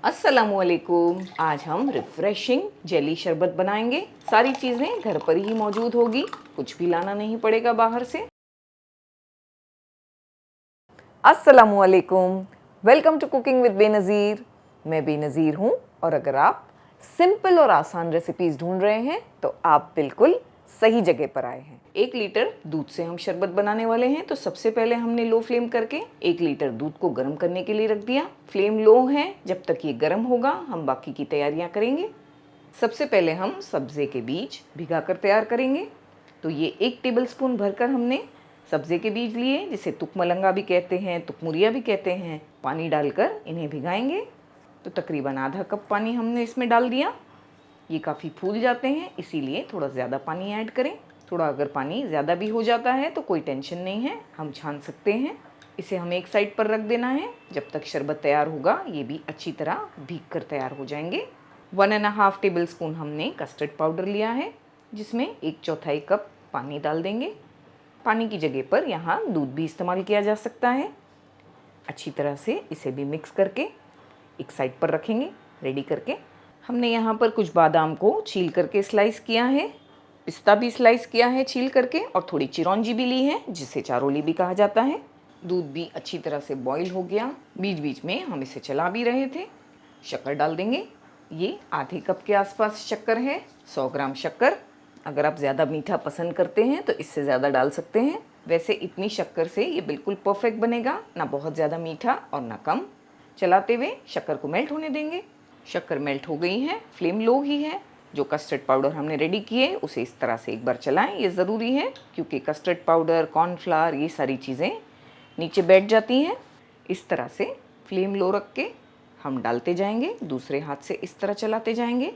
अस्सलामुअलैकुम। आज हम रिफ्रेशिंग जेली शरबत बनाएंगे। सारी चीज़ें घर पर ही मौजूद होगी, कुछ भी लाना नहीं पड़ेगा बाहर से। अस्सलामुअलैकुम, welcome to cooking with Benazir. मैं बेनज़ीर हूँ और अगर आप सिंपल और आसान रेसिपीज़ ढूंढ रहे हैं तो आप बिल्कुल सही जगह पर आए हैं। 1 लीटर दूध से हम शरबत बनाने वाले हैं, तो सबसे पहले हमने लो फ्लेम करके 1 लीटर दूध को गर्म करने के लिए रख दिया। फ्लेम लो है, जब तक ये गर्म होगा हम बाकी की तैयारियां करेंगे। सबसे पहले हम सब्ज़े के बीज भिगाकर तैयार करेंगे। तो ये 1 टेबलस्पून भरकर हमने सब्ज़े के बीज लिए, जिसे तुकमलंगा भी कहते हैं, तुकमुरिया भी कहते हैं। पानी डालकर इन्हें भिगाएंगे। तो तकरीबन आधा कप पानी हमने इसमें डाल दिया। ये काफ़ी फूल जाते हैं, इसीलिए थोड़ा ज़्यादा पानी ऐड करें। थोड़ा अगर पानी ज़्यादा भी हो जाता है तो कोई टेंशन नहीं है, हम छान सकते हैं। इसे हमें एक साइड पर रख देना है। जब तक शरबत तैयार होगा ये भी अच्छी तरह भीग कर तैयार हो जाएंगे। 1.5 टेबलस्पून हमने कस्टर्ड पाउडर लिया है, जिसमें 1/4 कप पानी डाल देंगे। पानी की जगह पर यहाँ दूध भी इस्तेमाल किया जा सकता है। अच्छी तरह से इसे भी मिक्स करके एक साइड पर रखेंगे रेडी करके। हमने यहाँ पर कुछ बादाम को छील करके स्लाइस किया है, पिस्ता भी स्लाइस किया है छील करके, और थोड़ी चिरौंजी भी ली है, जिसे चारोली भी कहा जाता है। दूध भी अच्छी तरह से बॉईल हो गया। बीच बीच में हम इसे चला भी रहे थे। शक्कर डाल देंगे। ये आधे कप के आसपास शक्कर है, 100 ग्राम शक्कर। अगर आप ज़्यादा मीठा पसंद करते हैं तो इससे ज़्यादा डाल सकते हैं। वैसे इतनी शक्कर से ये बिल्कुल परफेक्ट बनेगा, ना बहुत ज़्यादा मीठा और ना कम। चलाते हुए शक्कर को मेल्ट होने देंगे। शक्कर मेल्ट हो गई है, फ्लेम लो ही है। जो कस्टर्ड पाउडर हमने रेडी किए उसे इस तरह से एक बार चलाएं। ये ज़रूरी है क्योंकि कस्टर्ड पाउडर, कॉर्नफ्लावर, ये सारी चीज़ें नीचे बैठ जाती हैं। इस तरह से फ्लेम लो रख के हम डालते जाएंगे, दूसरे हाथ से इस तरह चलाते जाएंगे।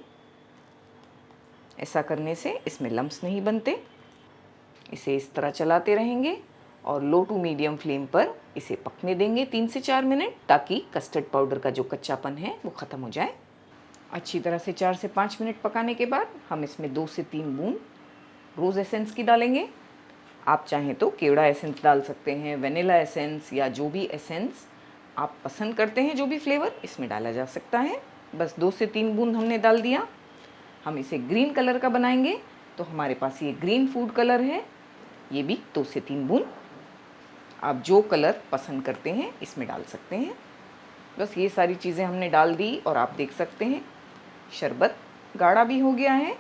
ऐसा करने से इसमें लम्स नहीं बनते। इसे इस तरह चलाते रहेंगे और लो टू मीडियम फ्लेम पर इसे पकने देंगे 3 से 4 मिनट, ताकि कस्टर्ड पाउडर का जो कच्चापन है वो ख़त्म हो जाए। अच्छी तरह से 4 से 5 मिनट पकाने के बाद हम इसमें 2 से 3 बूंद रोज़ एसेंस की डालेंगे। आप चाहें तो केवड़ा एसेंस डाल सकते हैं, वेनिला एसेंस, या जो भी एसेंस आप पसंद करते हैं, जो भी फ्लेवर इसमें डाला जा सकता है। बस 2 से 3 बूंद हमने डाल दिया। हम इसे ग्रीन कलर का बनाएंगे, तो हमारे पास ये ग्रीन फूड कलर है। ये भी 2 से 3 बूंद आप जो कलर पसंद करते हैं इसमें डाल सकते हैं। बस ये सारी चीज़ें हमने डाल दी और आप देख सकते हैं शरबत गाढ़ा भी हो गया है।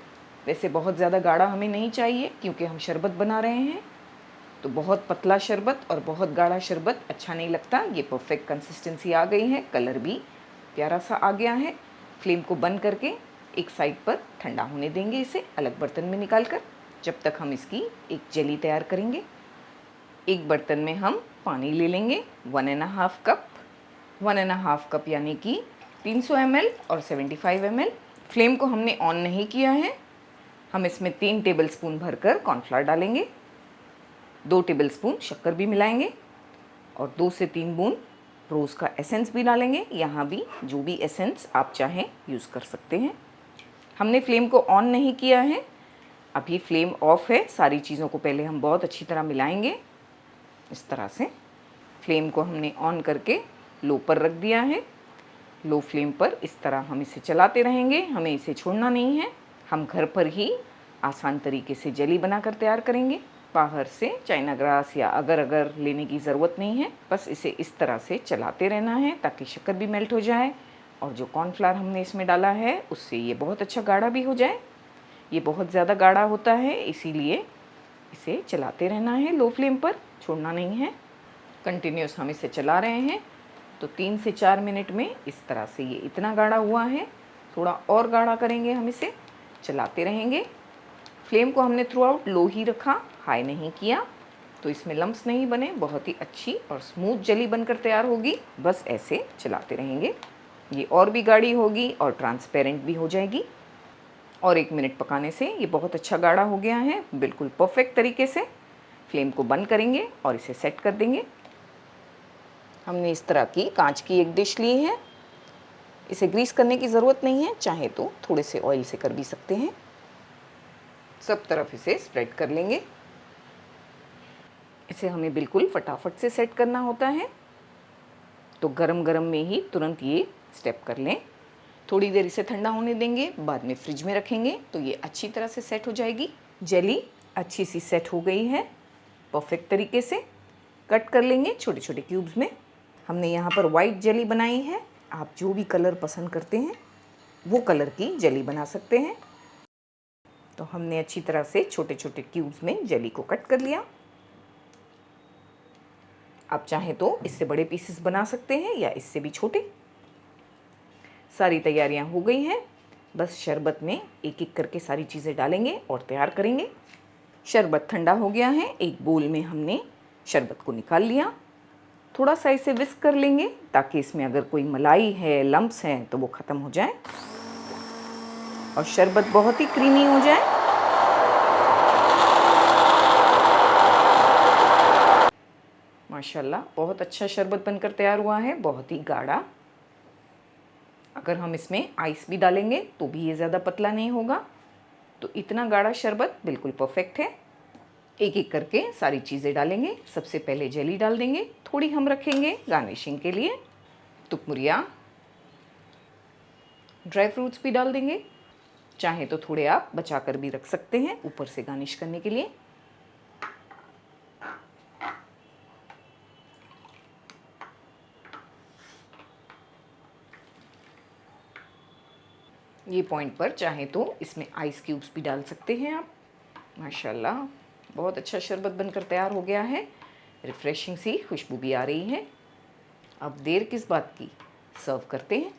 वैसे बहुत ज़्यादा गाढ़ा हमें नहीं चाहिए क्योंकि हम शरबत बना रहे हैं, तो बहुत पतला शरबत और बहुत गाढ़ा शरबत अच्छा नहीं लगता। ये परफेक्ट कंसिस्टेंसी आ गई है, कलर भी प्यारा सा आ गया है। फ्लेम को बंद करके एक साइड पर ठंडा होने देंगे, इसे अलग बर्तन में निकाल कर, जब तक हम इसकी एक जेली तैयार करेंगे। एक बर्तन में हम पानी ले लेंगे 1.5 कप। 1.5 कप यानी कि 300 ml और 75 ml। फ्लेम को हमने ऑन नहीं किया है। हम इसमें 3 टेबलस्पून भरकर कॉर्नफ्लावर डालेंगे, 2 टेबलस्पून शक्कर भी मिलाएंगे और 2 से 3 बूंद रोज़ का एसेंस भी डालेंगे। यहाँ भी जो भी एसेंस आप चाहें यूज़ कर सकते हैं। हमने फ्लेम को ऑन नहीं किया है, अभी फ्लेम ऑफ है। सारी चीज़ों को पहले हम बहुत अच्छी तरह मिलाएंगे। इस तरह से फ्लेम को हमने ऑन करके लो पर रख दिया है। लो फ्लेम पर इस तरह हम इसे चलाते रहेंगे, हमें इसे छोड़ना नहीं है। हम घर पर ही आसान तरीके से जेली बनाकर तैयार करेंगे। बाहर से चाइना ग्रास या अगर अगर लेने की ज़रूरत नहीं है। बस इसे इस तरह से चलाते रहना है ताकि शक्कर भी मेल्ट हो जाए और जो कॉर्नफ्लावर हमने इसमें डाला है उससे ये बहुत अच्छा गाढ़ा भी हो जाए। ये बहुत ज़्यादा गाढ़ा होता है, इसीलिए इसे चलाते रहना है, लो फ्लेम पर छोड़ना नहीं है। कंटिन्यूस हम इसे चला रहे हैं तो 3 से 4 मिनट में इस तरह से ये इतना गाढ़ा हुआ है। थोड़ा और गाढ़ा करेंगे, हम इसे चलाते रहेंगे। फ्लेम को हमने थ्रू आउट लो ही रखा, हाई नहीं किया, तो इसमें लम्स नहीं बने। बहुत ही अच्छी और स्मूथ जेली बनकर तैयार होगी। बस ऐसे चलाते रहेंगे, ये और भी गाढ़ी होगी और ट्रांसपेरेंट भी हो जाएगी। और 1 मिनट पकाने से ये बहुत अच्छा गाढ़ा हो गया है, बिल्कुल परफेक्ट तरीके से। फ्लेम को बंद करेंगे और इसे सेट कर देंगे। हमने इस तरह की कांच की एक डिश ली है। इसे ग्रीस करने की ज़रूरत नहीं है, चाहे तो थोड़े से ऑयल से कर भी सकते हैं। सब तरफ इसे स्प्रेड कर लेंगे। इसे हमें बिल्कुल फटाफट से सेट करना होता है, तो गरम गरम में ही तुरंत ये स्टेप कर लें। थोड़ी देर इसे ठंडा होने देंगे, बाद में फ्रिज में रखेंगे तो ये अच्छी तरह से सेट हो जाएगी। जेली अच्छी सी सेट हो गई है परफेक्ट तरीके से। कट कर लेंगे छोटे छोटे क्यूब्स में। हमने यहाँ पर वाइट जेली बनाई है, आप जो भी कलर पसंद करते हैं वो कलर की जेली बना सकते हैं। तो हमने अच्छी तरह से छोटे छोटे क्यूब्स में जेली को कट कर लिया। आप चाहें तो इससे बड़े पीसेस बना सकते हैं या इससे भी छोटे। सारी तैयारियां हो गई हैं, बस शरबत में एक एक करके सारी चीज़ें डालेंगे और तैयार करेंगे। शरबत ठंडा हो गया है, एक बोल में हमने शरबत को निकाल लिया। थोड़ा सा इसे विस्क कर लेंगे ताकि इसमें अगर कोई मलाई है, लम्प्स हैं तो वो ख़त्म हो जाए और शरबत बहुत ही क्रीमी हो जाए। माशाल्लाह बहुत अच्छा शरबत बनकर तैयार हुआ है, बहुत ही गाढ़ा। अगर हम इसमें आइस भी डालेंगे तो भी ये ज़्यादा पतला नहीं होगा। तो इतना गाढ़ा शरबत बिल्कुल परफेक्ट है। एक एक करके सारी चीज़ें डालेंगे। सबसे पहले जेली डाल देंगे, थोड़ी हम रखेंगे गार्निशिंग के लिए। तुकमुरिया, ड्राई फ्रूट्स भी डाल देंगे, चाहे तो थोड़े आप बचा कर भी रख सकते हैं ऊपर से गार्निश करने के लिए। ये पॉइंट पर चाहे तो इसमें आइस क्यूब्स भी डाल सकते हैं आप। माशाल्लाह बहुत अच्छा शरबत बनकर तैयार हो गया है। रिफ्रेशिंग सी खुशबू भी आ रही है। अब देर किस बात की, सर्व करते हैं।